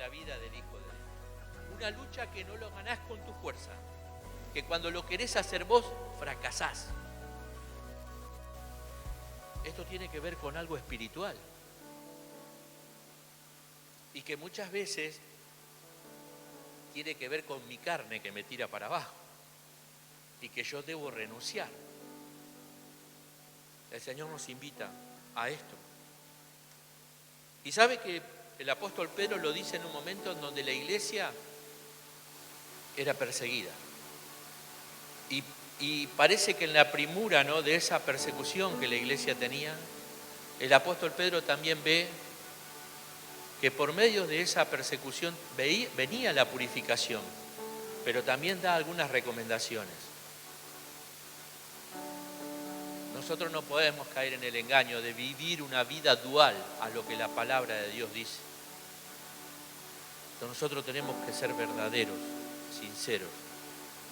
la vida del Hijo de Dios. Una lucha que no lo ganás con tu fuerza, que cuando lo querés hacer vos, fracasás. Esto tiene que ver con algo espiritual. Y que muchas veces tiene que ver con mi carne que me tira para abajo. Y que yo debo renunciar. El Señor nos invita a esto. Y sabe que el apóstol Pedro lo dice en un momento en donde la iglesia era perseguida. Y parece que en la premura, ¿no?, de esa persecución que la iglesia tenía, el apóstol Pedro también ve que por medio de esa persecución venía la purificación, pero también da algunas recomendaciones. Nosotros no podemos caer en el engaño de vivir una vida dual a lo que la palabra de Dios dice. Entonces nosotros tenemos que ser verdaderos, sinceros,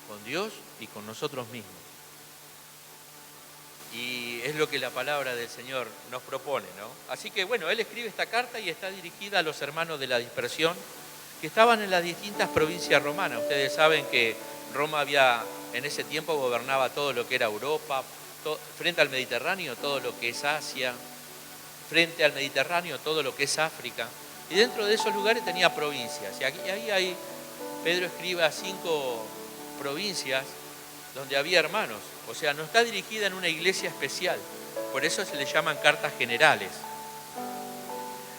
con Dios y con nosotros mismos. Y es lo que la palabra del Señor nos propone, ¿no? Así que bueno, él escribe esta carta y está dirigida a los hermanos de la dispersión que estaban en las distintas provincias romanas. Ustedes saben que Roma en ese tiempo gobernaba todo lo que era Europa, frente al Mediterráneo todo lo que es Asia, frente al Mediterráneo todo lo que es África. Y dentro de esos lugares tenía provincias. Y ahí Pedro escribe a 5 provincias donde había hermanos. O sea, no está dirigida en una iglesia especial. Por eso se le llaman cartas generales.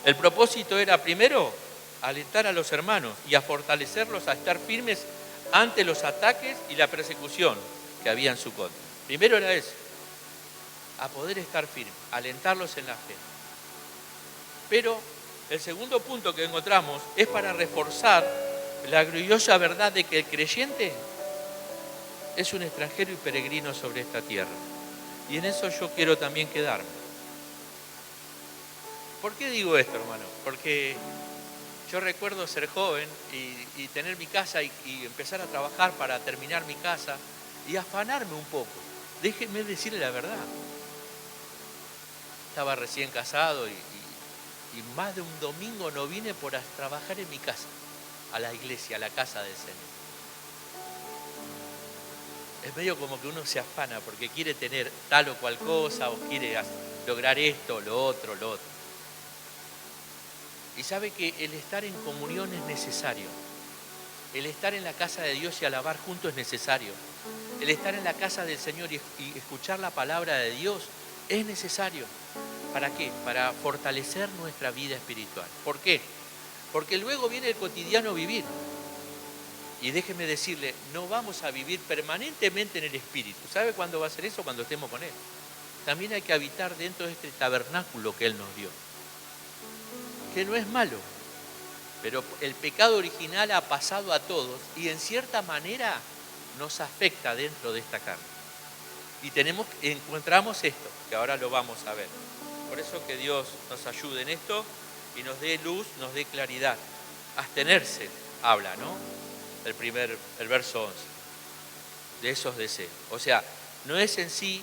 El propósito era, primero, alentar a los hermanos y a fortalecerlos a estar firmes ante los ataques y la persecución que había en su contra. Primero era eso, a poder estar firmes, alentarlos en la fe. Pero el segundo punto que encontramos es para reforzar la gloriosa verdad de que el creyente es un extranjero y peregrino sobre esta tierra. Y en eso yo quiero también quedarme. ¿Por qué digo esto, hermano? Porque yo recuerdo ser joven y tener mi casa y empezar a trabajar para terminar mi casa y afanarme un poco. Déjenme decirle la verdad. Estaba recién casado y más de un domingo no vine por trabajar en mi casa, a la iglesia, a la casa del Señor. Es medio como que uno se afana porque quiere tener tal o cual cosa o quiere lograr esto, lo otro. Y sabe que el estar en comunión es necesario. El estar en la casa de Dios y alabar juntos es necesario. El estar en la casa del Señor y escuchar la palabra de Dios es necesario. ¿Para qué? Para fortalecer nuestra vida espiritual. ¿Por qué? Porque luego viene el cotidiano vivir. Y déjeme decirle, no vamos a vivir permanentemente en el Espíritu. ¿Sabe cuándo va a ser eso? Cuando estemos con Él. También hay que habitar dentro de este tabernáculo que Él nos dio. Que no es malo, pero el pecado original ha pasado a todos y en cierta manera nos afecta dentro de esta carne. Y encontramos esto, que ahora lo vamos a ver. Por eso que Dios nos ayude en esto y nos dé luz, nos dé claridad. Abstenerse, habla, ¿no? El verso 11, de esos deseos. O sea, no es en sí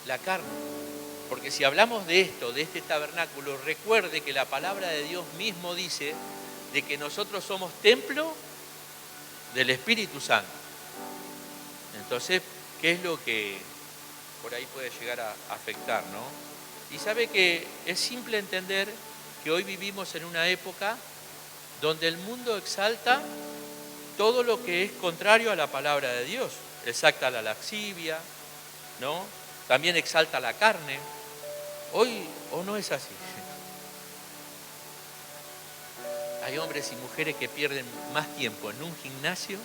la carne, porque si hablamos de esto, de este tabernáculo, recuerde que la palabra de Dios mismo dice de que nosotros somos templo del Espíritu Santo. Entonces, ¿qué es lo que por ahí puede llegar a afectar, no? Y sabe que es simple entender que hoy vivimos en una época donde el mundo exalta todo lo que es contrario a la palabra de Dios. Exalta la lascivia, ¿no? También exalta la carne. Hoy, ¿o no es así? Hay hombres y mujeres que pierden más tiempo en un gimnasio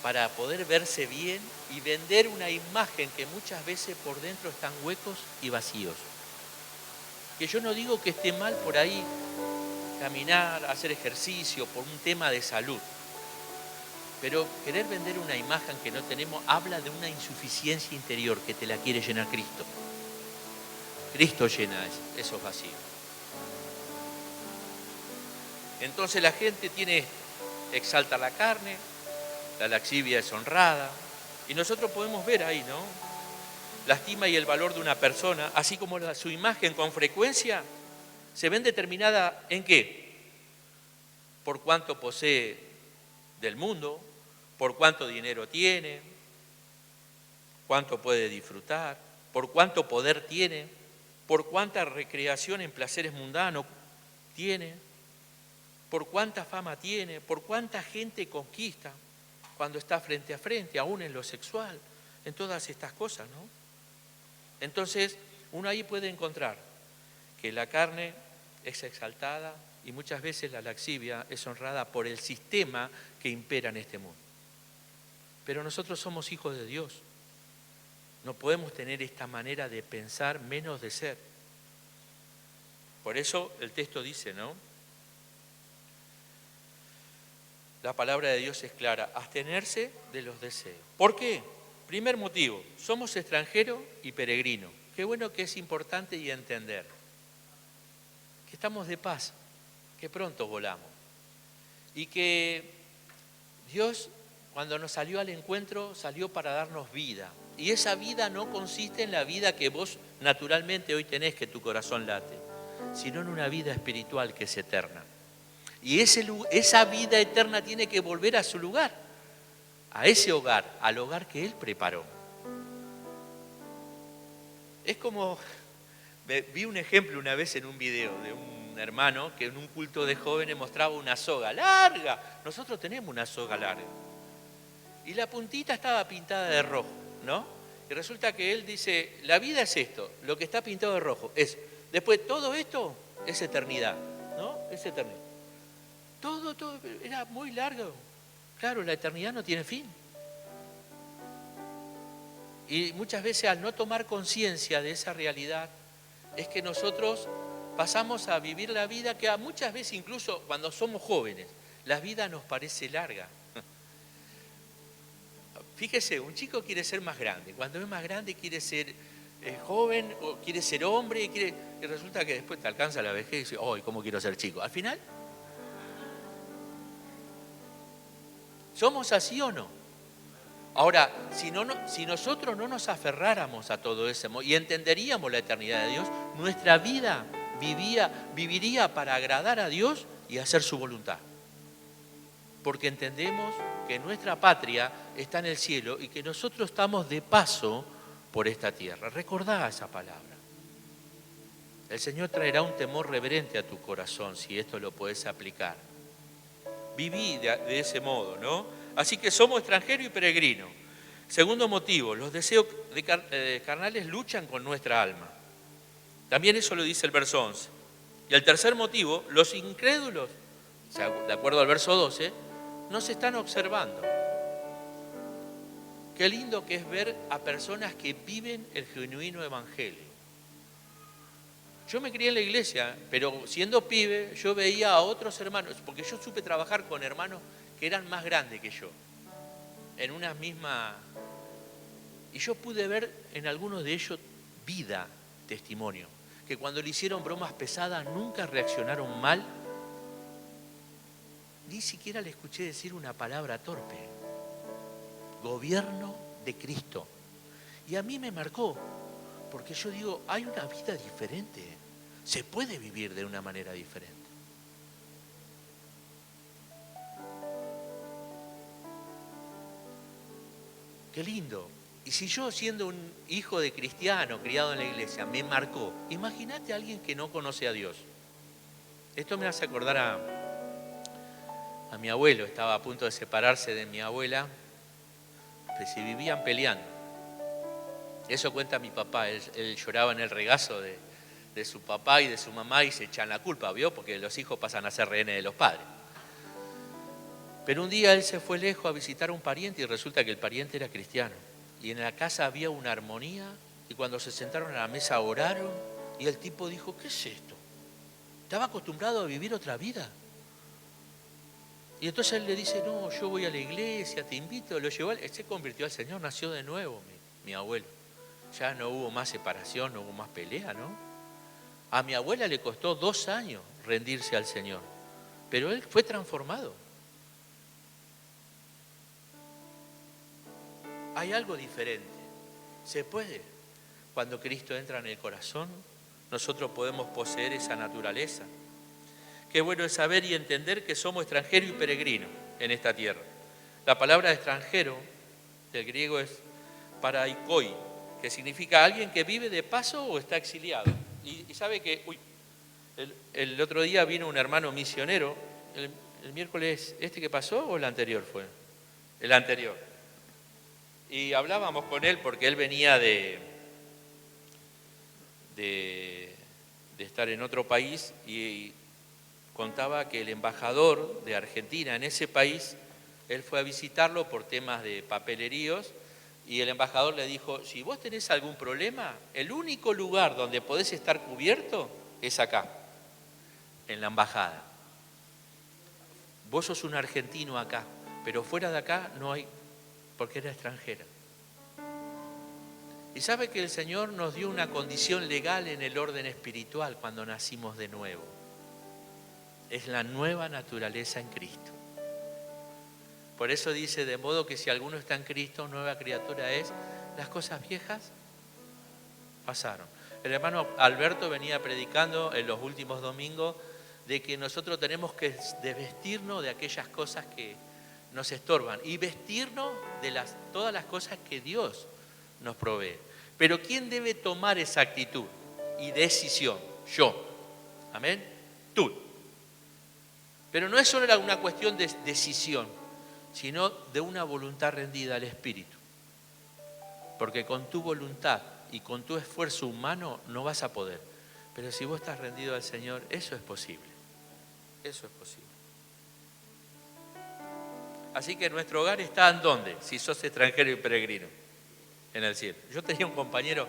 para poder verse bien y vender una imagen que muchas veces por dentro están huecos y vacíos. Que yo no digo que esté mal por ahí caminar, hacer ejercicio por un tema de salud. Pero querer vender una imagen que no tenemos habla de una insuficiencia interior que te la quiere llenar Cristo. Cristo llena esos vacíos. Entonces la gente exalta la carne, la lascivia es honrada, y nosotros podemos ver ahí, ¿no? La estima y el valor de una persona, así como su imagen con frecuencia, se ven determinada ¿en qué? por cuánto posee del mundo, por cuánto dinero tiene, cuánto puede disfrutar, por cuánto poder tiene, por cuánta recreación en placeres mundanos tiene, por cuánta fama tiene, por cuánta gente conquista cuando está frente a frente, aún en lo sexual, en todas estas cosas, ¿no? Entonces, uno ahí puede encontrar que la carne es exaltada y muchas veces la laxivia es honrada por el sistema que impera en este mundo. Pero nosotros somos hijos de Dios. No podemos tener esta manera de pensar menos de ser. Por eso el texto dice, ¿no? La palabra de Dios es clara, abstenerse de los deseos. ¿Por qué? Primer motivo, somos extranjeros y peregrinos. Qué bueno que es importante y entender que estamos de paz, que pronto volamos. Y que Dios, cuando nos salió al encuentro, salió para darnos vida. Y esa vida no consiste en la vida que vos naturalmente hoy tenés, que tu corazón late, sino en una vida espiritual que es eterna. Y esa vida eterna tiene que volver a su lugar, a ese hogar, al hogar que Él preparó. Es como, vi un ejemplo una vez en un video de un hermano que en un culto de jóvenes mostraba una soga larga. Nosotros tenemos una soga larga. Y la puntita estaba pintada de rojo, ¿no? Y resulta que él dice, la vida es esto, lo que está pintado de rojo es. Después todo esto es eternidad, ¿no? Es eternidad. Todo era muy largo. Claro, la eternidad no tiene fin. Y muchas veces al no tomar conciencia de esa realidad, es que nosotros pasamos a vivir la vida que a muchas veces, incluso cuando somos jóvenes, la vida nos parece larga. Fíjese, un chico quiere ser más grande. Cuando es más grande quiere ser joven, o quiere ser hombre, y resulta que después te alcanza la vejez y dice, ¡ay, cómo quiero ser chico! Al final, ¿somos así o no? Ahora, si nosotros no nos aferráramos a todo eso y entenderíamos la eternidad de Dios, nuestra vida viviría para agradar a Dios y hacer su voluntad. Porque entendemos que nuestra patria está en el cielo y que nosotros estamos de paso por esta tierra. Recordá esa palabra. El Señor traerá un temor reverente a tu corazón si esto lo puedes aplicar. Viví de ese modo, ¿no? Así que somos extranjeros y peregrinos. Segundo motivo, los deseos carnales luchan con nuestra alma. También eso lo dice el verso 11. Y el tercer motivo, los incrédulos, o sea, de acuerdo al verso 12, nos están observando. Qué lindo que es ver a personas que viven el genuino evangelio. Yo me crié en la iglesia, pero siendo pibe yo veía a otros hermanos, porque yo supe trabajar con hermanos que eran más grandes que yo, en una misma... Y yo pude ver en algunos de ellos vida, testimonio, que cuando le hicieron bromas pesadas nunca reaccionaron mal, ni siquiera le escuché decir una palabra torpe. Gobierno de Cristo. Y a mí me marcó, porque yo digo, hay una vida diferente, se puede vivir de una manera diferente. Qué lindo. Y si yo, siendo un hijo de cristiano, criado en la iglesia, me marcó, imagínate a alguien que no conoce a Dios. Esto me hace acordar a mi abuelo, estaba a punto de separarse de mi abuela, pues se vivían peleando. Eso cuenta mi papá, él lloraba en el regazo de su papá y de su mamá y se echan la culpa, ¿vio? Porque los hijos pasan a ser rehenes de los padres. Pero un día él se fue lejos a visitar a un pariente y resulta que el pariente era cristiano. Y en la casa había una armonía y cuando se sentaron a la mesa oraron y el tipo dijo, ¿qué es esto? Estaba acostumbrado a vivir otra vida. Y entonces él le dice, no, yo voy a la iglesia, te invito, lo llevó, él se convirtió al Señor, nació de nuevo mi abuelo. Ya no hubo más separación, no hubo más pelea, ¿no? A mi abuela le costó 2 años rendirse al Señor, pero él fue transformado. Hay algo diferente, se puede. Cuando Cristo entra en el corazón, nosotros podemos poseer esa naturaleza. Qué bueno es saber y entender que somos extranjeros y peregrinos en esta tierra. La palabra extranjero del griego es paraikoi, que significa alguien que vive de paso o está exiliado. Y sabe que, el otro día vino un hermano misionero, el miércoles este que pasó o el anterior fue, el anterior. Y hablábamos con él porque él venía de estar en otro país y contaba que el embajador de Argentina en ese país, él fue a visitarlo por temas de papeleríos y el embajador le dijo, si vos tenés algún problema, el único lugar donde podés estar cubierto es acá, en la embajada. Vos sos un argentino acá, pero fuera de acá no hay, porque era extranjera. Y sabe que el Señor nos dio una condición legal en el orden espiritual cuando nacimos de nuevo. Es la nueva naturaleza en Cristo. Por eso dice, de modo que si alguno está en Cristo, nueva criatura es, las cosas viejas pasaron. El hermano Alberto venía predicando en los últimos domingos de que nosotros tenemos que desvestirnos de aquellas cosas que nos estorban y vestirnos de todas las cosas que Dios nos provee. Pero ¿quién debe tomar esa actitud y decisión? Yo. Amén. Tú. Pero no es solo una cuestión de decisión, sino de una voluntad rendida al Espíritu. Porque con tu voluntad y con tu esfuerzo humano no vas a poder. Pero si vos estás rendido al Señor, eso es posible. Eso es posible. Así que nuestro hogar está ¿en dónde? Si sos extranjero y peregrino. En el cielo. Yo tenía un compañero,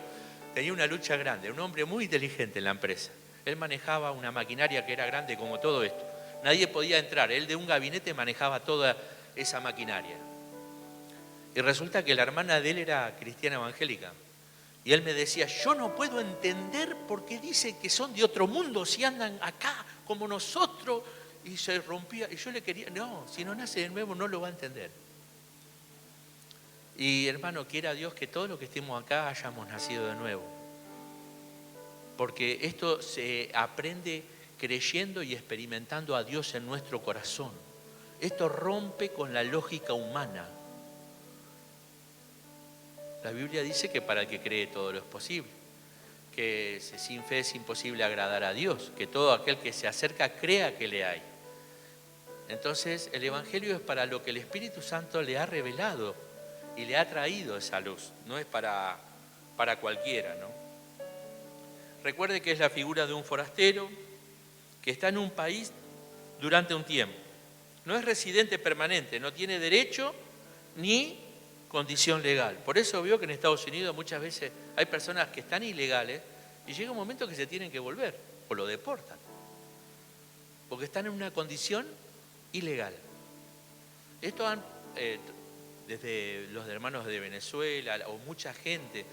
tenía una lucha grande, un hombre muy inteligente en la empresa. Él manejaba una maquinaria que era grande como todo esto. Nadie podía entrar, él de un gabinete manejaba toda esa maquinaria. Y resulta que la hermana de él era cristiana evangélica. Y él me decía, yo no puedo entender por qué dicen que son de otro mundo si andan acá como nosotros. Y se rompía, y yo le quería, no, si no nace de nuevo no lo va a entender. Y hermano, quiera Dios que todos los que estemos acá hayamos nacido de nuevo. Porque esto se aprende creyendo y experimentando a Dios en nuestro corazón. Esto rompe con la lógica humana. La Biblia dice que para el que cree todo lo es posible. Que sin fe es imposible agradar a Dios. Que todo aquel que se acerca crea que le hay. Entonces el Evangelio es para lo que el Espíritu Santo le ha revelado y le ha traído esa luz, no es para cualquiera, ¿no? Recuerde que es la figura de un forastero que está en un país durante un tiempo. No es residente permanente, no tiene derecho ni condición legal. Por eso veo que en Estados Unidos muchas veces hay personas que están ilegales y llega un momento que se tienen que volver o lo deportan, porque están en una condición ilegal. Esto desde los hermanos de Venezuela o mucha gente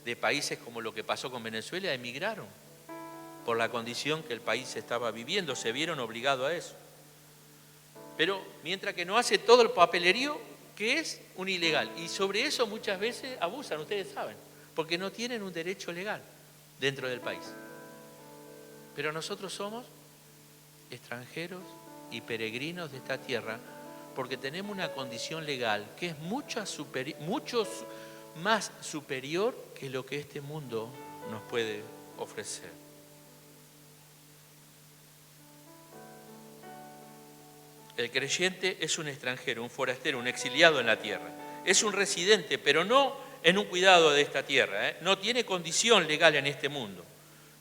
de países como lo que pasó con Venezuela emigraron por la condición que el país estaba viviendo, se vieron obligados a eso. Pero mientras que no hace todo el papelerío, que es un ilegal. Y sobre eso muchas veces abusan, ustedes saben, porque no tienen un derecho legal dentro del país. Pero nosotros somos extranjeros y peregrinos de esta tierra, porque tenemos una condición legal que es mucho más superior que lo que este mundo nos puede ofrecer. El creyente es un extranjero, un forastero, un exiliado en la tierra. Es un residente, pero no en un cuidado de esta tierra, ¿eh? No tiene condición legal en este mundo.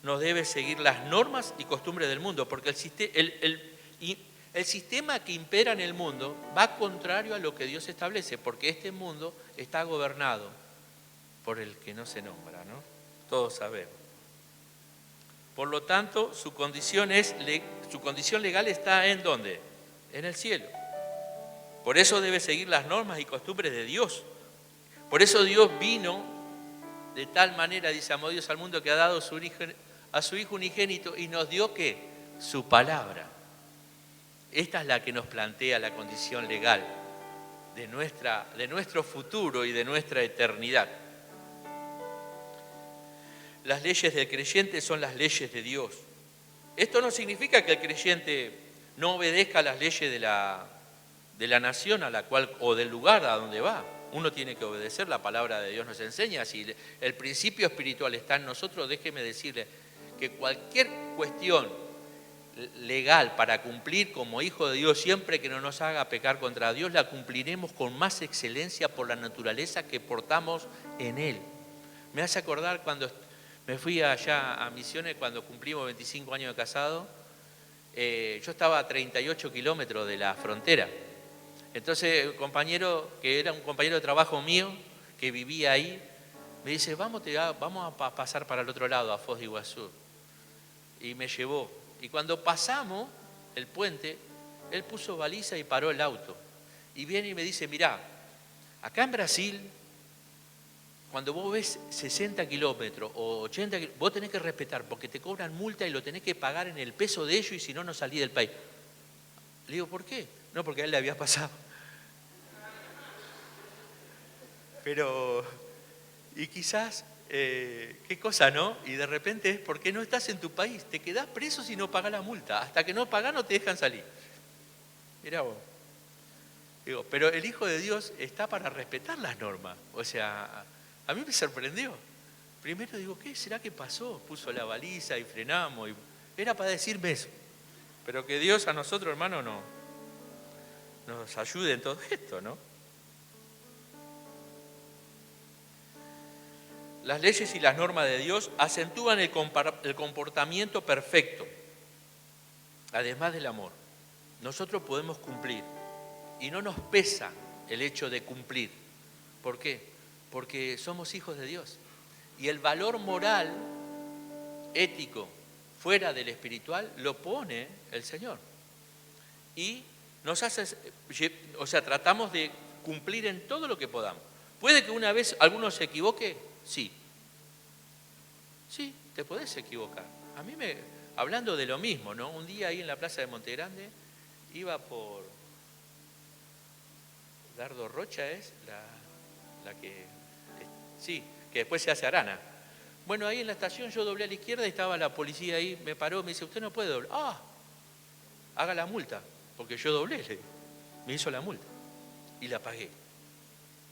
No debe seguir las normas y costumbres del mundo, porque el sistema que impera en el mundo va contrario a lo que Dios establece, porque este mundo está gobernado por el que no se nombra, ¿no? Todos sabemos. Por lo tanto, su condición legal está ¿en dónde? En el cielo. Por eso debe seguir las normas y costumbres de Dios. Por eso Dios vino de tal manera, dice, amó Dios al mundo que ha dado a su Hijo unigénito y nos dio ¿qué? Su palabra. Esta es la que nos plantea la condición legal de nuestro futuro y de nuestra eternidad. Las leyes del creyente son las leyes de Dios. Esto no significa que el creyente no obedezca las leyes de la nación a la cual o del lugar a donde va. Uno tiene que obedecer, la palabra de Dios nos enseña. Si el principio espiritual está en nosotros, déjeme decirle que cualquier cuestión legal para cumplir como hijo de Dios, siempre que no nos haga pecar contra Dios, la cumpliremos con más excelencia por la naturaleza que portamos en Él. Me hace acordar cuando me fui allá a Misiones, cuando cumplimos 25 años de casado, yo estaba a 38 kilómetros de la frontera. Entonces el compañero, que era un compañero de trabajo mío, que vivía ahí, me dice, vamos a pasar para el otro lado, a Foz de Iguazú. Y me llevó. Y cuando pasamos el puente, él puso baliza y paró el auto. Y viene y me dice, mirá, acá en Brasil, cuando vos ves 60 kilómetros o 80 kilómetros, vos tenés que respetar, porque te cobran multa y lo tenés que pagar en el peso de ellos y si no, no salís del país. Le digo, ¿por qué? No, porque a él le había pasado. Pero, y quizás, qué cosa, ¿no? Y de repente es porque no estás en tu país, te quedás preso si no pagás la multa. Hasta que no pagás no te dejan salir. Mirá vos. Digo, pero el Hijo de Dios está para respetar las normas. O sea, a mí me sorprendió. Primero digo, ¿qué será que pasó? Puso la baliza y frenamos. Era para decirme eso. Pero que Dios a nosotros, hermano, nos ayude en todo esto, ¿no? Las leyes y las normas de Dios acentúan el comportamiento perfecto, además del amor. Nosotros podemos cumplir y no nos pesa el hecho de cumplir. ¿Por qué? Porque somos hijos de Dios. Y el valor moral, ético, fuera del espiritual, lo pone el Señor. Y nos hace, o sea, tratamos de cumplir en todo lo que podamos. ¿Puede que una vez alguno se equivoque? Sí. Sí, te podés equivocar. A mí hablando de lo mismo, ¿no? Un día ahí en la plaza de Montegrande, iba por Dardo Rocha, es la que, sí, que después se hace Arana. Bueno, ahí en la estación yo doblé a la izquierda y estaba la policía ahí, me paró, me dice, usted no puede doblar. Ah, haga la multa, porque yo doblé, me hizo la multa y la pagué.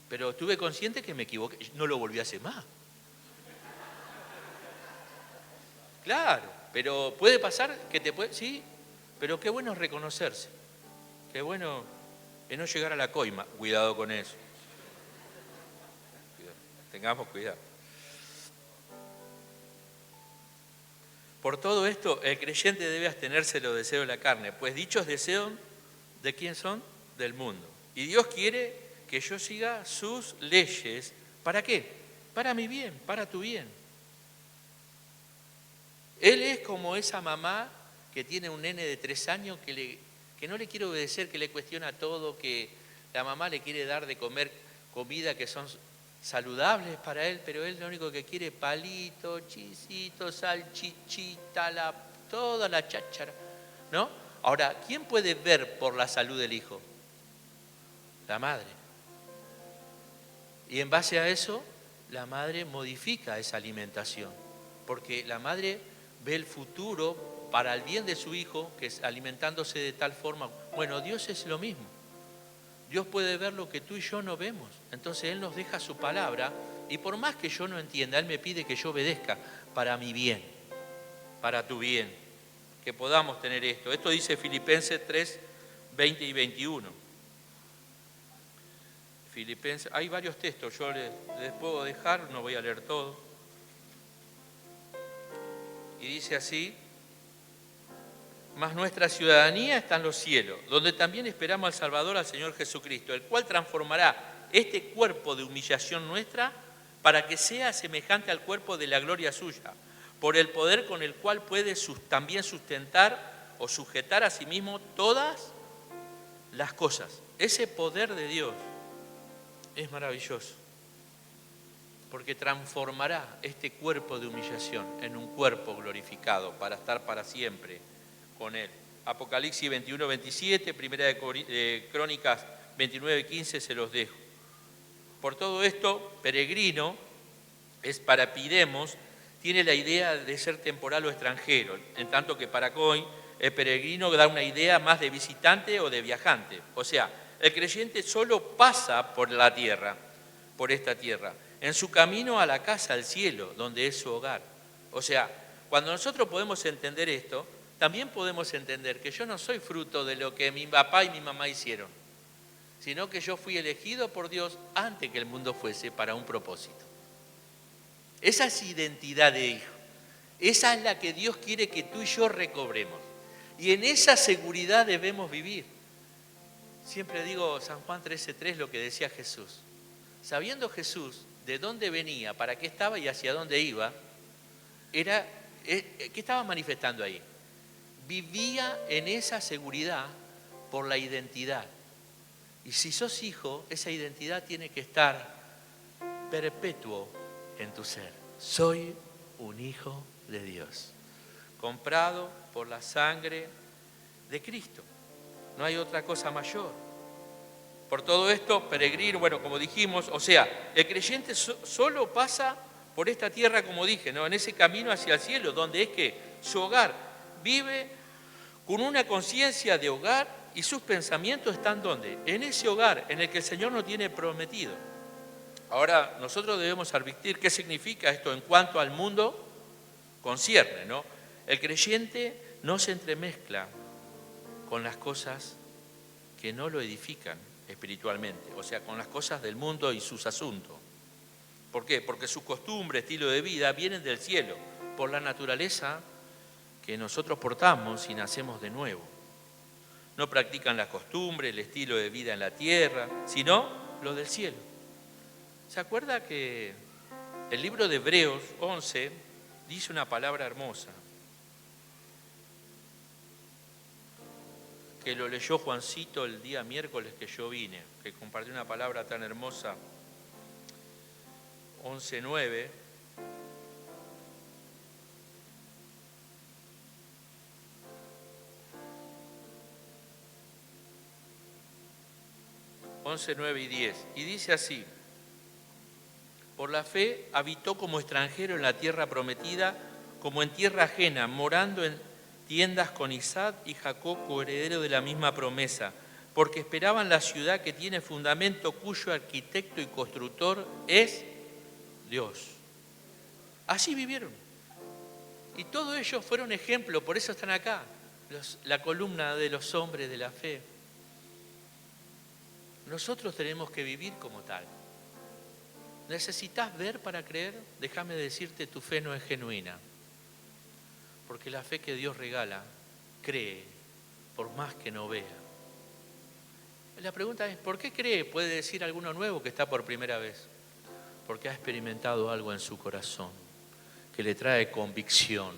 Pero estuve consciente que me equivoqué, no lo volví a hacer más. Claro, pero puede pasar que sí, pero qué bueno es reconocerse, qué bueno es no llegar a la coima, cuidado con eso. Tengamos cuidado. Por todo esto, el creyente debe abstenerse de los deseos de la carne, pues dichos deseos, ¿de quién son? Del mundo. Y Dios quiere que yo siga sus leyes. ¿Para qué? Para mi bien, para tu bien. Él es como esa mamá que tiene un nene de 3 años que no le quiere obedecer, que le cuestiona todo, que la mamá le quiere dar de comer comida que son saludables para él, pero él lo único que quiere es palito, chisito, salchichita, toda la cháchara, ¿no? Ahora, ¿quién puede ver por la salud del hijo? La madre. Y en base a eso, la madre modifica esa alimentación, porque la madre ve el futuro para el bien de su hijo, que es alimentándose de tal forma. Bueno, Dios es lo mismo. Dios puede ver lo que tú y yo no vemos. Entonces Él nos deja su palabra y por más que yo no entienda, Él me pide que yo obedezca para mi bien, para tu bien, que podamos tener esto. Esto dice Filipenses 3, 20 y 21. Filipenses, hay varios textos, yo les puedo dejar, no voy a leer todo. Y dice así, mas nuestra ciudadanía está en los cielos, donde también esperamos al Salvador, al Señor Jesucristo, el cual transformará este cuerpo de humillación nuestra para que sea semejante al cuerpo de la gloria suya, por el poder con el cual puede también sustentar o sujetar a sí mismo todas las cosas. Ese poder de Dios es maravilloso, porque transformará este cuerpo de humillación en un cuerpo glorificado para estar para siempre con Él. Apocalipsis 21, 27, Primera de Crónicas 29, 15, se los dejo. Por todo esto, peregrino, es para pidemos tiene la idea de ser temporal o extranjero, en tanto que para Cohen el peregrino da una idea más de visitante o de viajante. O sea, el creyente solo pasa por la tierra, por esta tierra, en su camino a la casa, al cielo, donde es su hogar. O sea, cuando nosotros podemos entender esto, también podemos entender que yo no soy fruto de lo que mi papá y mi mamá hicieron, sino que yo fui elegido por Dios antes que el mundo fuese para un propósito. Esa es identidad de hijo. Esa es la que Dios quiere que tú y yo recobremos. Y en esa seguridad debemos vivir. Siempre digo San Juan 13:3 lo que decía Jesús. Sabiendo Jesús de dónde venía, para qué estaba y hacia dónde iba, ¿qué estaba manifestando ahí? Vivía en esa seguridad por la identidad. Y si sos hijo, esa identidad tiene que estar perpetuo en tu ser. Soy un hijo de Dios, comprado por la sangre de Cristo. No hay otra cosa mayor. Por todo esto, peregrino, bueno, como dijimos, o sea, el creyente solo pasa por esta tierra, como dije, ¿no? En ese camino hacia el cielo, donde es que su hogar vive con una conciencia de hogar y sus pensamientos están ¿dónde? En ese hogar en el que el Señor nos tiene prometido. Ahora, nosotros debemos advertir qué significa esto en cuanto al mundo concierne, ¿no? El creyente no se entremezcla con las cosas que no lo edifican espiritualmente, o sea, con las cosas del mundo y sus asuntos. ¿Por qué? Porque su costumbre, estilo de vida, vienen del cielo, por la naturaleza que nosotros portamos y nacemos de nuevo. No practican la costumbre, el estilo de vida en la tierra, sino lo del cielo. ¿Se acuerda que el libro de Hebreos 11 dice una palabra hermosa? Que lo leyó Juancito el día miércoles que yo vine, que compartió una palabra tan hermosa. 11:9. Once, 9 y 10. Y dice así: por la fe habitó como extranjero en la tierra prometida, como en tierra ajena, morando en tiendas con Isaac y Jacob, coheredero de la misma promesa, porque esperaban la ciudad que tiene fundamento, cuyo arquitecto y constructor es Dios. Así vivieron. Y todos ellos fueron ejemplo, por eso están acá, la columna de los hombres de la fe. Nosotros tenemos que vivir como tal. ¿Necesitas ver para creer? Déjame decirte, tu fe no es genuina. Porque la fe que Dios regala, cree, por más que no vea. La pregunta es, ¿por qué cree? Puede decir alguno nuevo que está por primera vez. Porque ha experimentado algo en su corazón, que le trae convicción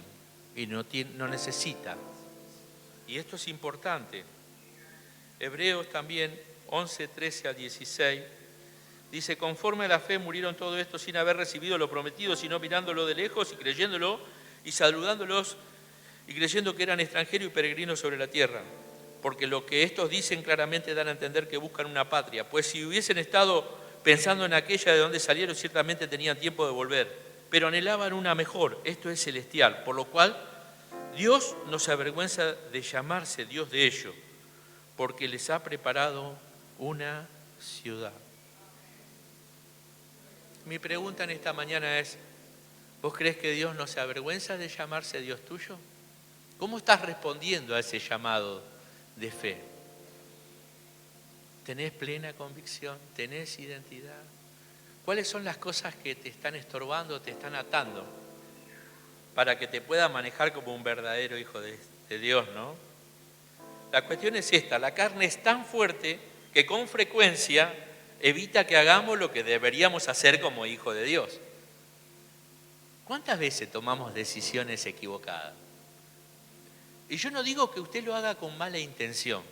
y no necesita. Y esto es importante. Hebreos también, 11, 13 al 16, dice: conforme a la fe murieron todo esto sin haber recibido lo prometido, sino mirándolo de lejos y creyéndolo y saludándolos y creyendo que eran extranjeros y peregrinos sobre la tierra. Porque lo que estos dicen claramente dan a entender que buscan una patria. Pues si hubiesen estado pensando en aquella de donde salieron, ciertamente tenían tiempo de volver. Pero anhelaban una mejor, esto es celestial. Por lo cual Dios no se avergüenza de llamarse Dios de ellos, porque les ha preparado una ciudad. Mi pregunta en esta mañana es: ¿vos crees que Dios no se avergüenza de llamarse Dios tuyo? ¿Cómo estás respondiendo a ese llamado de fe? ¿Tenés plena convicción? ¿Tenés identidad? ¿Cuáles son las cosas que te están estorbando, te están atando, para que te pueda manejar como un verdadero hijo de Dios, ¿no? La cuestión es esta: la carne es tan fuerte que con frecuencia evita que hagamos lo que deberíamos hacer como hijo de Dios. ¿Cuántas veces tomamos decisiones equivocadas? Y yo no digo que usted lo haga con mala intención.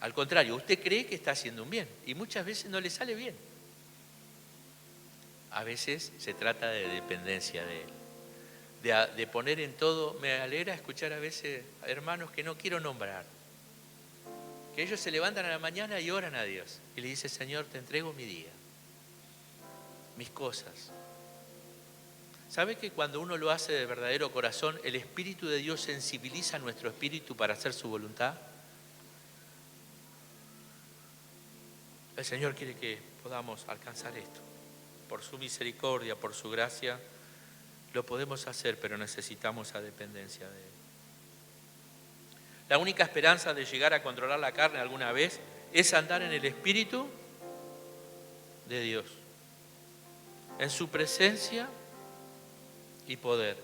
Al contrario, usted cree que está haciendo un bien y muchas veces no le sale bien. A veces se trata de dependencia de Él, de poner en todo. Me alegra escuchar a veces hermanos que no quiero nombrar, que ellos se levantan a la mañana y oran a Dios y le dicen: Señor, te entrego mi día, mis cosas. ¿Sabe que cuando uno lo hace de verdadero corazón, el Espíritu de Dios sensibiliza nuestro espíritu para hacer su voluntad? El Señor quiere que podamos alcanzar esto. Por su misericordia, por su gracia, lo podemos hacer, pero necesitamos esa dependencia de Él. La única esperanza de llegar a controlar la carne alguna vez es andar en el Espíritu de Dios, en su presencia y poder.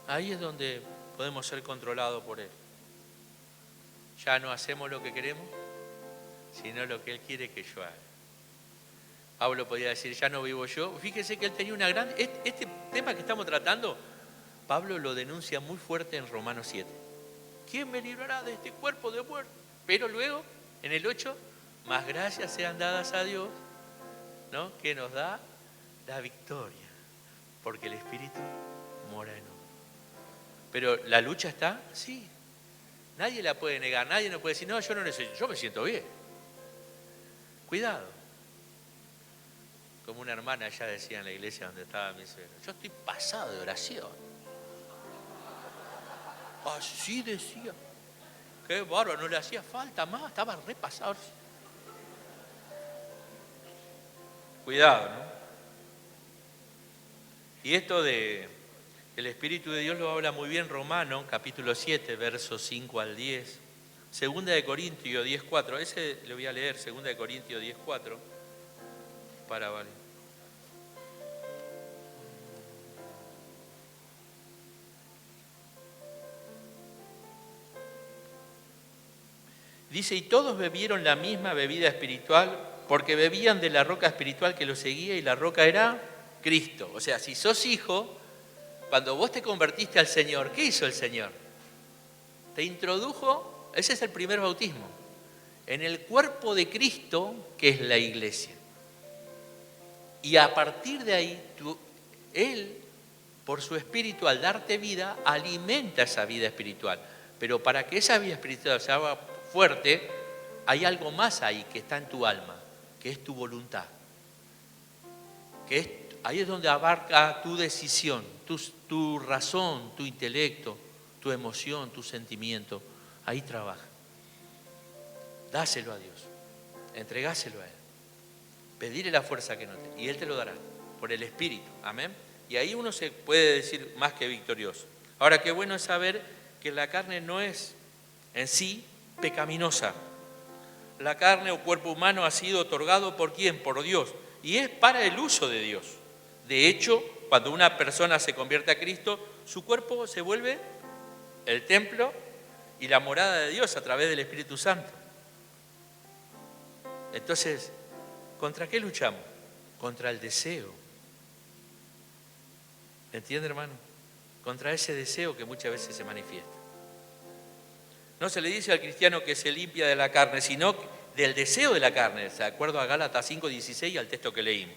Ahí es donde podemos ser controlados por Él. Ya no hacemos lo que queremos, sino lo que Él quiere que yo haga. Pablo podía decir, ya no vivo yo. Fíjese que él tenía una gran... Este tema que estamos tratando, Pablo lo denuncia muy fuerte en Romanos 7. ¿Quién me librará de este cuerpo de muerte? Pero luego, en el 8, más gracias sean dadas a Dios, ¿no?, que nos da la victoria, porque el Espíritu mora en uno. Pero la lucha está, sí. Nadie la puede negar, nadie nos puede decir, no, yo no necesito, yo me siento bien. Cuidado. Como una hermana ya decía en la iglesia donde estaba mi suegra, yo estoy pasado de oración. Así decía. Qué bárbaro, no le hacía falta más, estaba repasado. Cuidado, ¿no? Y esto de el Espíritu de Dios lo habla muy bien Romano, capítulo 7, versos 5 al 10. Segunda de Corintios 10:4. Ese lo voy a leer, Segunda de Corintios 10:4. Para valer. Dice, y todos bebieron la misma bebida espiritual, porque bebían de la roca espiritual que los seguía, y la roca era Cristo. O sea, si sos hijo, cuando vos te convertiste al Señor, ¿qué hizo el Señor? Te introdujo, ese es el primer bautismo, en el cuerpo de Cristo, que es la iglesia. Y a partir de ahí, Él, por su espíritu, al darte vida, alimenta esa vida espiritual. Pero para que esa vida espiritual se haga fuerte, hay algo más ahí que está en tu alma, que es tu voluntad. Ahí es donde abarca tu decisión, tu razón, tu intelecto, tu emoción, tu sentimiento. Ahí trabaja. Dáselo a Dios, entregáselo a Él. Pedirle la fuerza que no te, y Él te lo dará, por el Espíritu. Amén. Y ahí uno se puede decir más que victorioso. Ahora, qué bueno es saber que la carne no es en sí pecaminosa. La carne o cuerpo humano ha sido otorgado ¿por quién? Por Dios. Y es para el uso de Dios. De hecho, cuando una persona se convierte a Cristo, su cuerpo se vuelve el templo y la morada de Dios a través del Espíritu Santo. Entonces, ¿contra qué luchamos? Contra el deseo. ¿Entiende, hermano? Contra ese deseo que muchas veces se manifiesta. No se le dice al cristiano que se limpia de la carne, sino del deseo de la carne, de acuerdo a Gálatas 5:16 y al texto que leímos.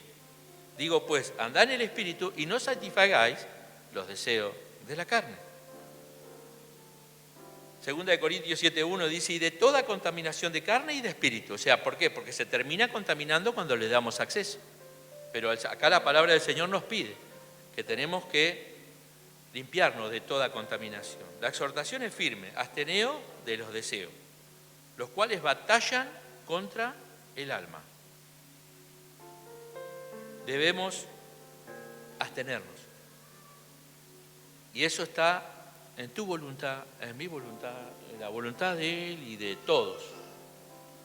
Digo, pues, andad en el Espíritu y no satisfagáis los deseos de la carne. Segunda de Corintios 7:1 dice, y de toda contaminación de carne y de espíritu. O sea, ¿por qué? Porque se termina contaminando cuando le damos acceso. Pero acá la palabra del Señor nos pide que tenemos que limpiarnos de toda contaminación. La exhortación es firme, absteneos de los deseos, los cuales batallan contra el alma. Debemos abstenernos. Y eso está en tu voluntad, en mi voluntad, en la voluntad de Él y de todos.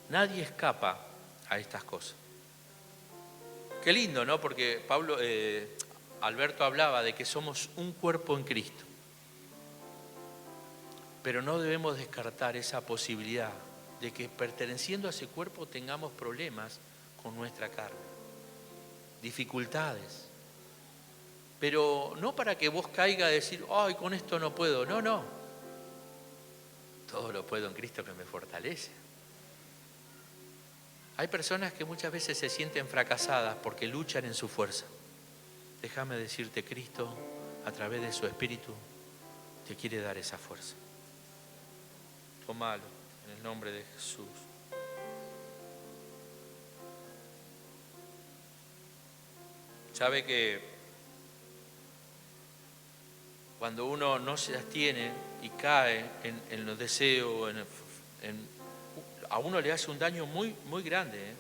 Nadie escapa a estas cosas. Qué lindo, ¿no? Porque Alberto hablaba de que somos un cuerpo en Cristo. Pero no debemos descartar esa posibilidad de que perteneciendo a ese cuerpo tengamos problemas con nuestra carne, dificultades. Pero no para que vos caigas a decir, ay, con esto no puedo. No, no. Todo lo puedo en Cristo que me fortalece. Hay personas que muchas veces se sienten fracasadas porque luchan en su fuerza. Déjame decirte, Cristo, a través de su Espíritu, te quiere dar esa fuerza. Tómalo en el nombre de Jesús. ¿Sabe que Cuando uno no se abstiene y cae en los deseos, a uno le hace un daño muy, muy grande, ¿eh?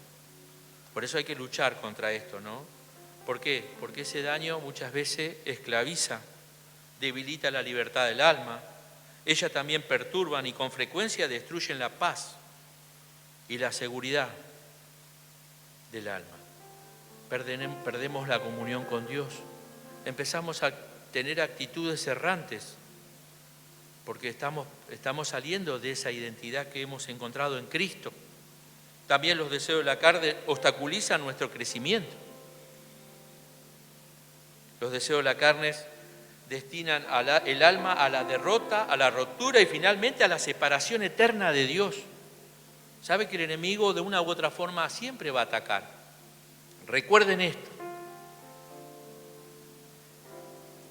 Por eso hay que luchar contra esto, ¿no? ¿Por qué? Porque ese daño muchas veces esclaviza, debilita la libertad del alma. Ellas también perturban y con frecuencia destruyen la paz y la seguridad del alma. Perdemos la comunión con Dios. Empezamos a tener actitudes errantes porque estamos saliendo de esa identidad que hemos encontrado en Cristo. También los deseos de la carne obstaculizan nuestro crecimiento. Los deseos de la carne destinan el alma a la derrota, a la ruptura y finalmente a la separación eterna de Dios. Sabe que el enemigo de una u otra forma siempre va a atacar. Recuerden esto.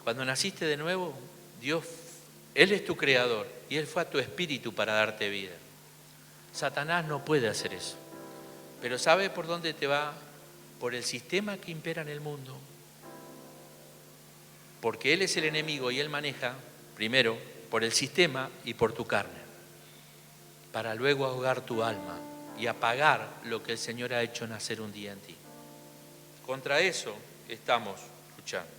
Cuando naciste de nuevo, Dios, Él es tu creador y Él fue a tu espíritu para darte vida. Satanás no puede hacer eso. Pero ¿sabe por dónde te va? Por el sistema que impera en el mundo. Porque Él es el enemigo y Él maneja, primero, por el sistema y por tu carne, para luego ahogar tu alma y apagar lo que el Señor ha hecho nacer un día en ti. Contra eso estamos luchando.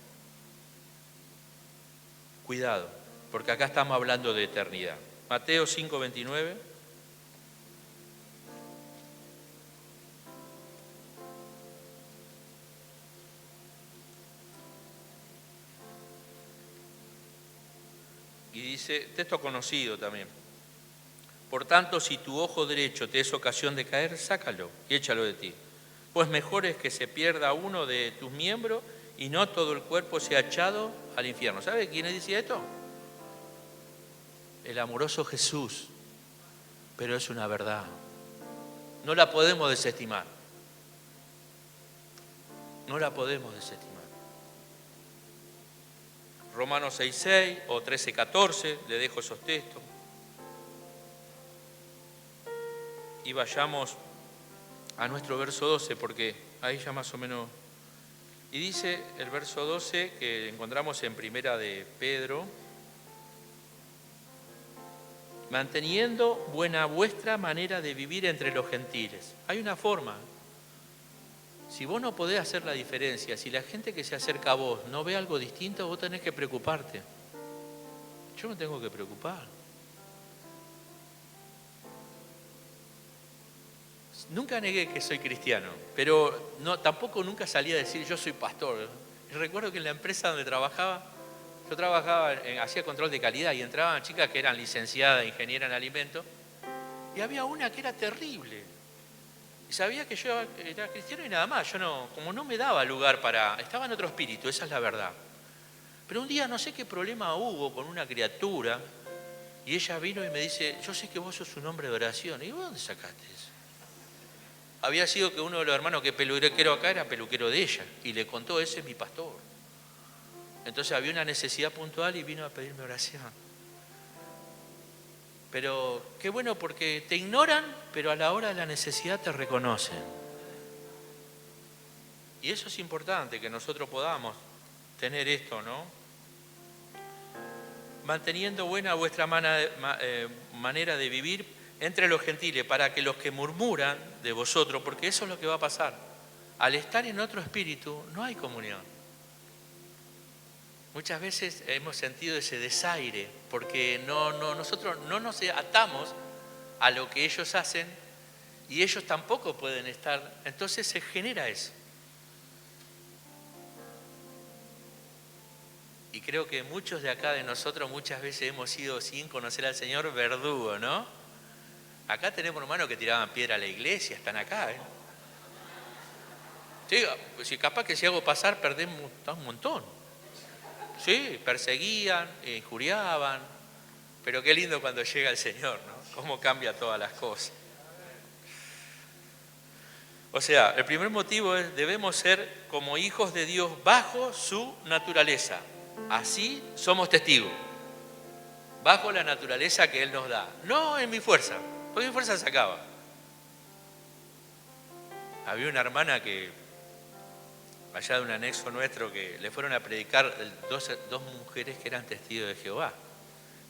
Cuidado, porque acá estamos hablando de eternidad. Mateo 5:29. Y dice, texto conocido también. Por tanto, si tu ojo derecho te es ocasión de caer, sácalo y échalo de ti. Pues mejor es que se pierda uno de tus miembros y no todo el cuerpo sea echado al infierno. ¿Sabe quién decía esto? El amoroso Jesús. Pero es una verdad. No la podemos desestimar. No la podemos desestimar. Romanos 6:6 o 13:14, le dejo esos textos. Y vayamos a nuestro verso 12, porque ahí ya más o menos... Y dice el verso 12 que encontramos en Primera de Pedro: manteniendo buena vuestra manera de vivir entre los gentiles. Hay una forma. Si vos no podés hacer la diferencia, si la gente que se acerca a vos no ve algo distinto, vos tenés que preocuparte. Yo me tengo que preocupar. Nunca negué que soy cristiano, pero tampoco nunca salí a decir yo soy pastor. Y recuerdo que en la empresa donde trabajaba, yo trabajaba, hacía control de calidad y entraban chicas que eran licenciadas, ingenieras en alimentos, y había una que era terrible. Y sabía que yo era cristiano y nada más. Como no me daba lugar estaba en otro espíritu, esa es la verdad. Pero un día no sé qué problema hubo con una criatura y ella vino y me dice, yo sé que vos sos un hombre de oración. Y digo, ¿dónde sacaste eso? Había sido que uno de los hermanos que peluquero acá era peluquero de ella y le contó, ese es mi pastor. Entonces había una necesidad puntual y vino a pedirme oración. Pero qué bueno porque te ignoran, pero a la hora de la necesidad te reconocen. Y eso es importante, que nosotros podamos tener esto, ¿no? Manteniendo buena vuestra manera de vivir entre los gentiles, para que los que murmuran de vosotros, porque eso es lo que va a pasar, al estar en otro espíritu no hay comunión. Muchas veces hemos sentido ese desaire, porque nosotros no nos atamos a lo que ellos hacen y ellos tampoco pueden estar, entonces se genera eso. Y creo que muchos de acá de nosotros muchas veces hemos sido, sin conocer al Señor, verdugo, ¿no? Acá tenemos hermanos que tiraban piedra a la iglesia, están acá, ¿eh? Sí, si capaz que si hago pasar perdemos un montón. Sí, perseguían, injuriaban, pero qué lindo cuando llega el Señor, ¿no? Cómo cambia todas las cosas. O sea, el primer motivo es, debemos ser como hijos de Dios bajo su naturaleza. Así somos testigos, bajo la naturaleza que Él nos da. No en mi fuerza, porque mi fuerza se acaba. Había una hermana que allá de un anexo nuestro, que le fueron a predicar dos mujeres que eran testigos de Jehová.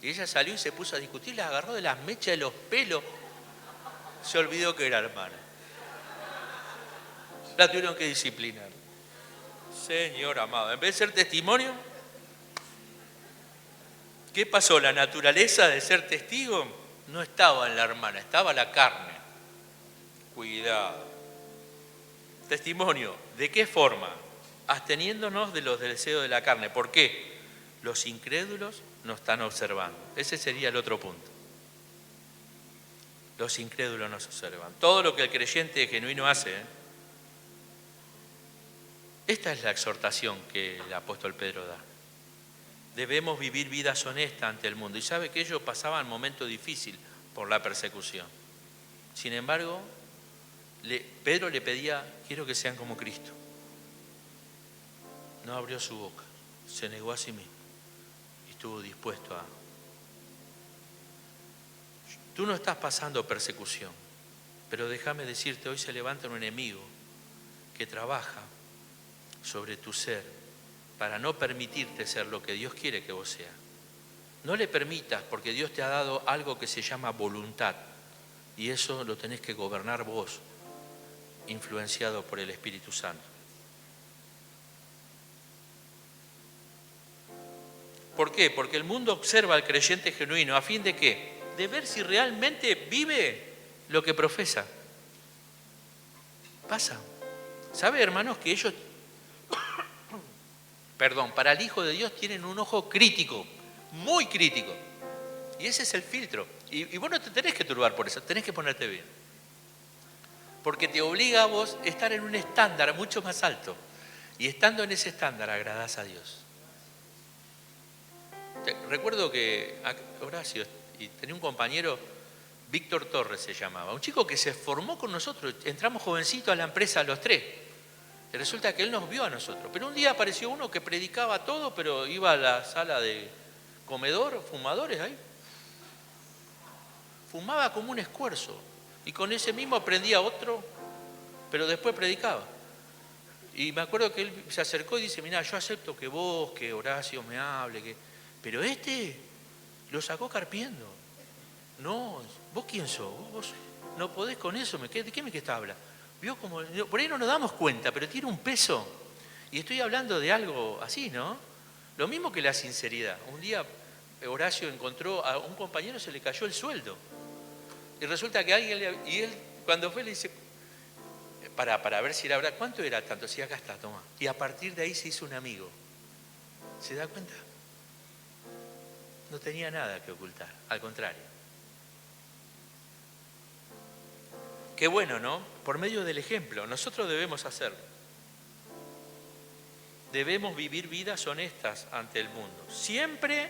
Y ella salió y se puso a discutir, la agarró de las mechas de los pelos. Se olvidó que era hermana. La tuvieron que disciplinar. Señor amado, en vez de ser testimonio, ¿qué pasó? La naturaleza de ser testigo no estaba en la hermana, estaba la carne. Cuidado. Testimonio, ¿de qué forma? Absteniéndonos de los deseos de la carne. ¿Por qué? Los incrédulos nos están observando. Ese sería el otro punto. Los incrédulos nos observan. Todo lo que el creyente genuino hace. Esta es la exhortación que el apóstol Pedro da. Debemos vivir vidas honestas ante el mundo. Y sabe que ellos pasaban un momento difícil por la persecución. Sin embargo, Pedro le pedía, quiero que sean como Cristo. No abrió su boca, se negó a sí mismo y estuvo dispuesto a... Tú no estás pasando persecución, pero déjame decirte, hoy se levanta un enemigo que trabaja sobre tu ser para no permitirte ser lo que Dios quiere que vos seas. No le permitas, porque Dios te ha dado algo que se llama voluntad, y eso lo tenés que gobernar vos, influenciado por el Espíritu Santo. ¿Por qué? Porque el mundo observa al creyente genuino a fin de ¿qué? De ver si realmente vive lo que profesa. Pasa. ¿Sabe, hermanos, que ellos, para el Hijo de Dios tienen un ojo crítico, muy crítico? Y ese es el filtro. Y vos no te tenés que turbar por eso, tenés que ponerte bien. Porque te obliga a vos a estar en un estándar mucho más alto. Y estando en ese estándar agradás a Dios. Recuerdo que Horacio y tenía un compañero, Víctor Torres se llamaba, un chico que se formó con nosotros, entramos jovencitos a la empresa los tres. Y resulta que él nos vio a nosotros. Pero un día apareció uno que predicaba todo, pero iba a la sala de comedor, fumadores ahí. Fumaba como un escuerzo. Y con ese mismo aprendía otro, pero después predicaba. Y me acuerdo que él se acercó y dice, mirá, yo acepto que vos, que Horacio me hable, pero este lo sacó carpiendo. No, ¿vos quién sos? Vos no podés con eso, ¿de qué me está hablando? Vio como, por ahí no nos damos cuenta, pero tiene un peso. Y estoy hablando de algo así, ¿no? Lo mismo que la sinceridad. Un día Horacio encontró a un compañero, se le cayó el sueldo. Y resulta que alguien, y él cuando fue le dice, para ver si era verdad, ¿cuánto era tanto? Sí, acá está, toma. Y a partir de ahí se hizo un amigo. ¿Se da cuenta? No tenía nada que ocultar, al contrario. Qué bueno, ¿no? Por medio del ejemplo, nosotros debemos hacerlo. Debemos vivir vidas honestas ante el mundo, siempre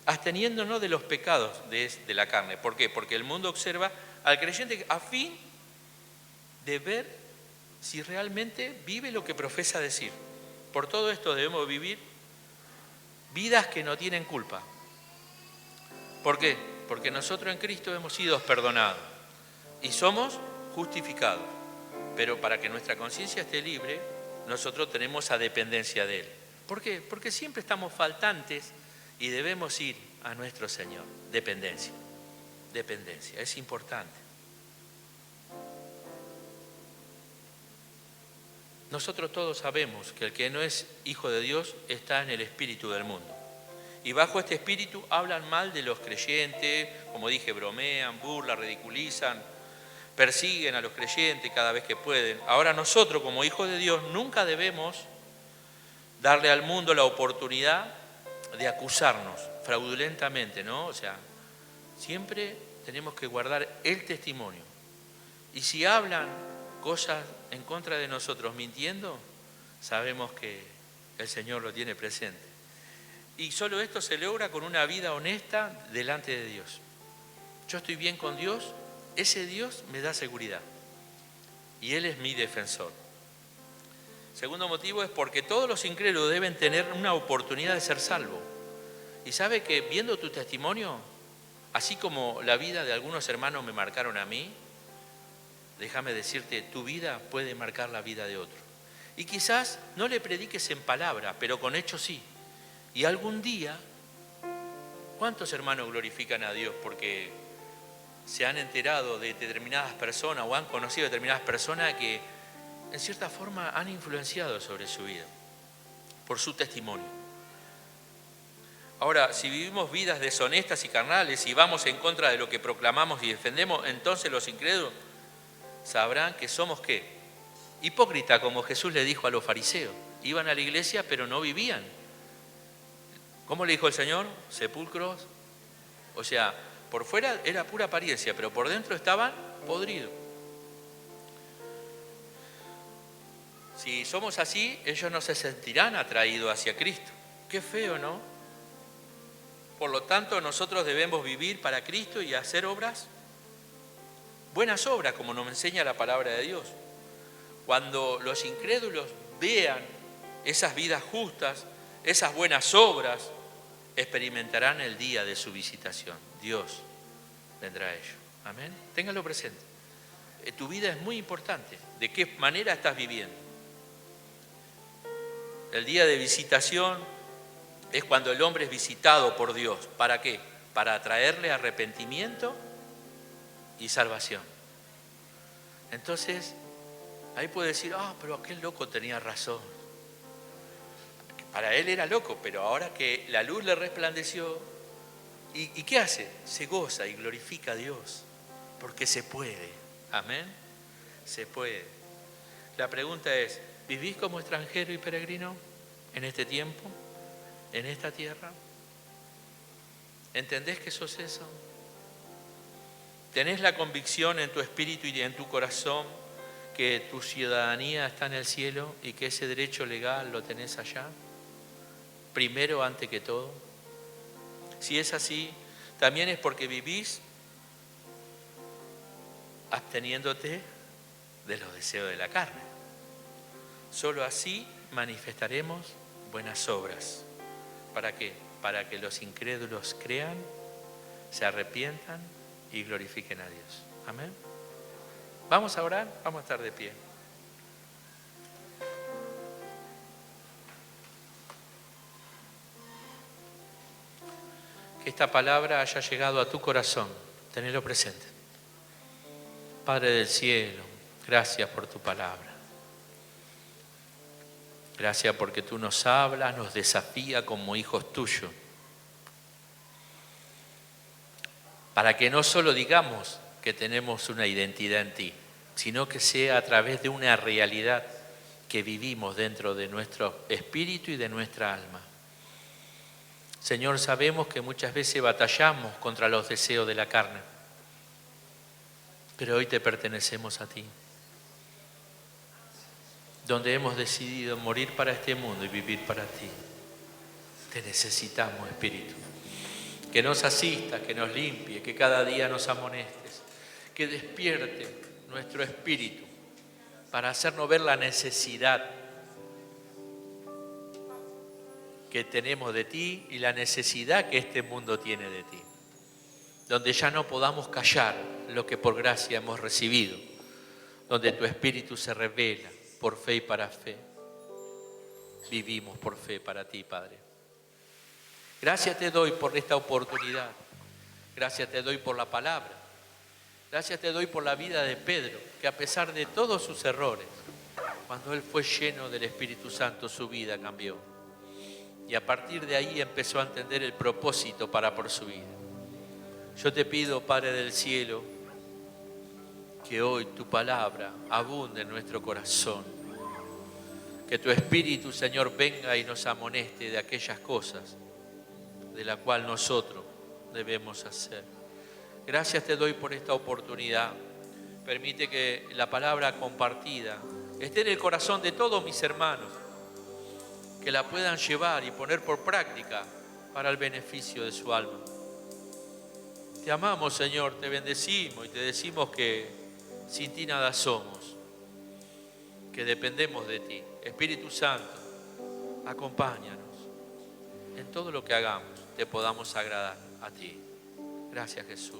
absteniéndonos de los pecados de la carne. ¿Por qué? Porque el mundo observa al creyente a fin de ver si realmente vive lo que profesa decir. Por todo esto debemos vivir vidas que no tienen culpa. ¿Por qué? Porque nosotros en Cristo hemos sido perdonados y somos justificados. Pero para que nuestra conciencia esté libre, nosotros tenemos esa dependencia de Él. ¿Por qué? Porque siempre estamos faltantes y debemos ir a nuestro Señor. Dependencia. Dependencia. Es importante. Nosotros todos sabemos que el que no es hijo de Dios está en el espíritu del mundo. Y bajo este espíritu hablan mal de los creyentes, como dije, bromean, burlan, ridiculizan, persiguen a los creyentes cada vez que pueden. Ahora nosotros como hijos de Dios nunca debemos darle al mundo la oportunidad de acusarnos fraudulentamente, ¿no? O sea, siempre tenemos que guardar el testimonio. Y si hablan cosas en contra de nosotros mintiendo, sabemos que el Señor lo tiene presente. Y solo esto se logra con una vida honesta delante de Dios. Yo estoy bien con Dios, ese Dios me da seguridad. Y Él es mi defensor. Segundo motivo es porque todos los incrédulos deben tener una oportunidad de ser salvos. Y sabe que viendo tu testimonio, así como la vida de algunos hermanos me marcaron a mí, déjame decirte, tu vida puede marcar la vida de otro. Y quizás no le prediques en palabra, pero con hechos sí. Y algún día, ¿cuántos hermanos glorifican a Dios porque se han enterado de determinadas personas o han conocido determinadas personas que en cierta forma han influenciado sobre su vida por su testimonio? Ahora, si vivimos vidas deshonestas y carnales y vamos en contra de lo que proclamamos y defendemos, entonces los incrédulos sabrán que somos ¿qué? Hipócritas, como Jesús le dijo a los fariseos. Iban a la iglesia pero no vivían. ¿Cómo le dijo el Señor? Sepulcros. O sea, por fuera era pura apariencia, pero por dentro estaban podridos. Si somos así, ellos no se sentirán atraídos hacia Cristo. Qué feo, ¿no? Por lo tanto, nosotros debemos vivir para Cristo y hacer obras, buenas obras, como nos enseña la palabra de Dios. Cuando los incrédulos vean esas vidas justas, esas buenas obras, experimentarán el día de su visitación. Dios vendrá a ellos. Amén. Ténganlo presente. Tu vida es muy importante. ¿De qué manera estás viviendo? El día de visitación es cuando el hombre es visitado por Dios. ¿Para qué? Para traerle arrepentimiento y salvación. Entonces, ahí puede decir, pero aquel loco tenía razón. Para él era loco, pero ahora que la luz le resplandeció, ¿y qué hace? Se goza y glorifica a Dios, porque se puede. Amén. Se puede. La pregunta es, ¿vivís como extranjero y peregrino en este tiempo, en esta tierra? ¿Entendés que sos eso? ¿Tenés la convicción en tu espíritu y en tu corazón que tu ciudadanía está en el cielo y que ese derecho legal lo tenés allá? Primero, ante que todo. Si es así, también es porque vivís absteniéndote de los deseos de la carne. Solo así manifestaremos buenas obras. ¿Para qué? Para que los incrédulos crean, se arrepientan y glorifiquen a Dios. Amén. Vamos a orar, vamos a estar de pie. Que esta palabra haya llegado a tu corazón. Tenelo presente. Padre del cielo, gracias por tu palabra. Gracias porque tú nos hablas, nos desafías como hijos tuyos. Para que no solo digamos que tenemos una identidad en ti, sino que sea a través de una realidad que vivimos dentro de nuestro espíritu y de nuestra alma. Señor, sabemos que muchas veces batallamos contra los deseos de la carne, pero hoy te pertenecemos a ti, donde hemos decidido morir para este mundo y vivir para ti. Te necesitamos, Espíritu, que nos asistas, que nos limpie, que cada día nos amonestes, que despierte nuestro espíritu para hacernos ver la necesidad que tenemos de ti y la necesidad que este mundo tiene de ti, donde ya no podamos callar lo que por gracia hemos recibido, donde tu espíritu se revela por fe y para fe. Vivimos por fe para ti, Padre. Gracias te doy por esta oportunidad. Gracias te doy por la palabra. Gracias te doy por la vida de Pedro, que a pesar de todos sus errores, cuando él fue lleno del Espíritu Santo, su vida cambió. Y a partir de ahí empezó a entender el propósito por su vida. Yo te pido, Padre del cielo, que hoy tu palabra abunde en nuestro corazón. Que tu Espíritu, Señor, venga y nos amoneste de aquellas cosas de las cuales nosotros debemos hacer. Gracias te doy por esta oportunidad. Permite que la palabra compartida esté en el corazón de todos mis hermanos, que la puedan llevar y poner por práctica para el beneficio de su alma. Te amamos, Señor, te bendecimos y te decimos que sin ti nada somos, que dependemos de ti. Espíritu Santo, acompáñanos en todo lo que hagamos, te podamos agradar a ti. Gracias, Jesús.